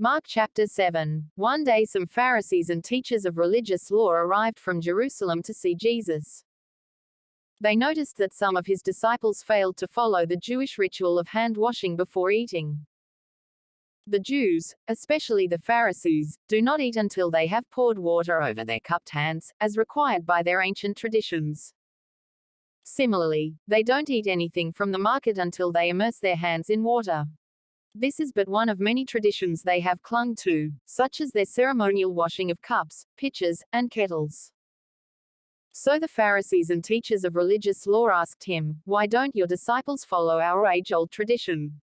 Mark chapter 7. One day some Pharisees and teachers of religious law arrived from Jerusalem to see Jesus. They noticed that some of his disciples failed to follow the Jewish ritual of hand washing before eating. The Jews, especially the Pharisees, do not eat until they have poured water over their cupped hands, as required by their ancient traditions. Similarly, they don't eat anything from the market until they immerse their hands in water. This is but one of many traditions they have clung to, such as their ceremonial washing of cups, pitchers, and kettles. So the Pharisees and teachers of religious law asked him, "Why don't your disciples follow our age-old tradition?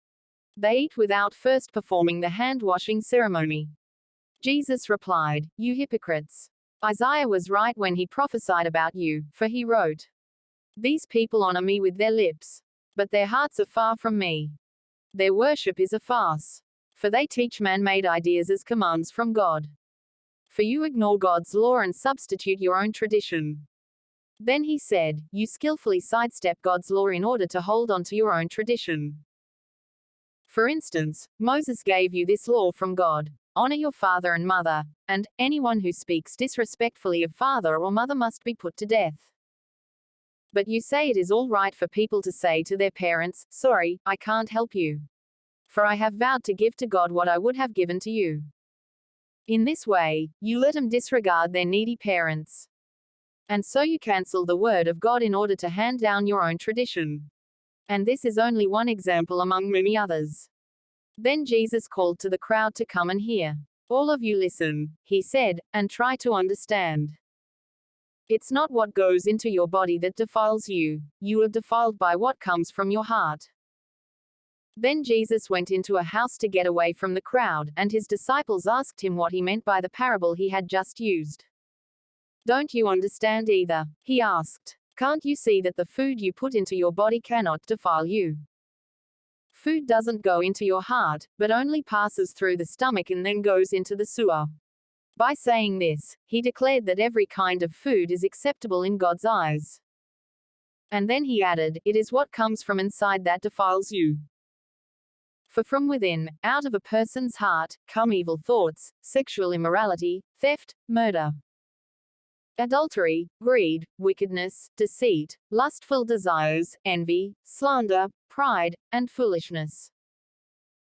They eat without first performing the hand-washing ceremony." Jesus replied, "You hypocrites! Isaiah was right when he prophesied about you, for he wrote, 'These people honor me with their lips, but their hearts are far from me. Their worship is a farce. For they teach man-made ideas as commands from God. For you ignore God's law and substitute your own tradition.'" Then he said, "You skillfully sidestep God's law in order to hold on to your own tradition. For instance, Moses gave you this law from God: honor your father and mother, and anyone who speaks disrespectfully of father or mother must be put to death. But you say it is all right for people to say to their parents, 'Sorry, I can't help you. For I have vowed to give to God what I would have given to you.' In this way, you let them disregard their needy parents. And so you cancel the word of God in order to hand down your own tradition. And this is only one example among many others." Then Jesus called to the crowd to come and hear. "All of you listen," he said, "and try to understand. It's not what goes into your body that defiles you. You are defiled by what comes from your heart." Then Jesus went into a house to get away from the crowd, and his disciples asked him what he meant by the parable he had just used. "Don't you understand either?" he asked. "Can't you see that the food you put into your body cannot defile you? Food doesn't go into your heart, but only passes through the stomach and then goes into the sewer." By saying this, he declared that every kind of food is acceptable in God's eyes. And then he added, "It is what comes from inside that defiles you. For from within, out of a person's heart, come evil thoughts, sexual immorality, theft, murder, adultery, greed, wickedness, deceit, lustful desires, envy, slander, pride, and foolishness.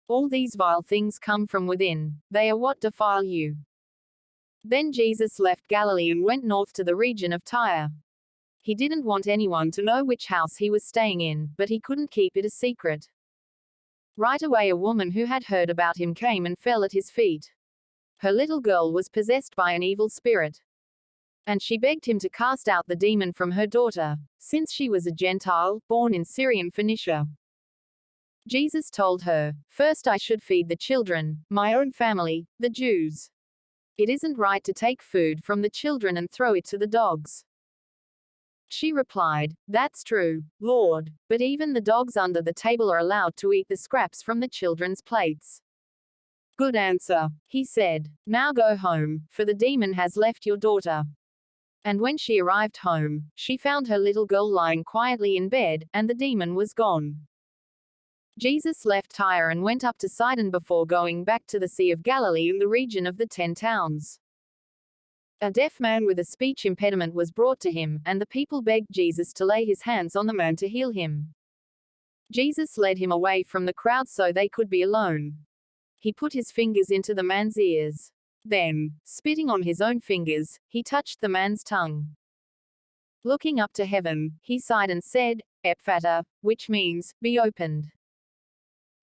All these vile things come from within. They are what defile you." Then Jesus left Galilee and went north to the region of Tyre. He didn't want anyone to know which house he was staying in, but he couldn't keep it a secret. Right away a woman who had heard about him came and fell at his feet. Her little girl was possessed by an evil spirit. And she begged him to cast out the demon from her daughter, since she was a Gentile, born in Syrian Phoenicia. Jesus told her, "First I should feed the children, my own family, the Jews. It isn't right to take food from the children and throw it to the dogs." She replied, "That's true, Lord, but even the dogs under the table are allowed to eat the scraps from the children's plates." "Good answer," he said. "Now go home, for the demon has left your daughter." And when she arrived home, she found her little girl lying quietly in bed, and the demon was gone. Jesus left Tyre and went up to Sidon before going back to the Sea of Galilee in the region of the 10 towns. A deaf man with a speech impediment was brought to him, and the people begged Jesus to lay his hands on the man to heal him. Jesus led him away from the crowd so they could be alone. He put his fingers into the man's ears. Then, spitting on his own fingers, he touched the man's tongue. Looking up to heaven, he sighed and said, "Ephphatha," which means, "Be opened."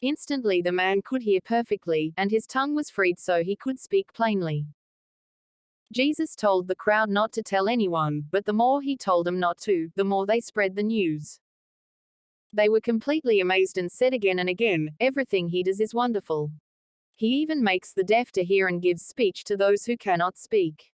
Instantly the man could hear perfectly, and his tongue was freed so he could speak plainly. Jesus told the crowd not to tell anyone, but the more he told them not to, the more they spread the news. They were completely amazed and said again and again, "Everything he does is wonderful. He even makes the deaf to hear and gives speech to those who cannot speak."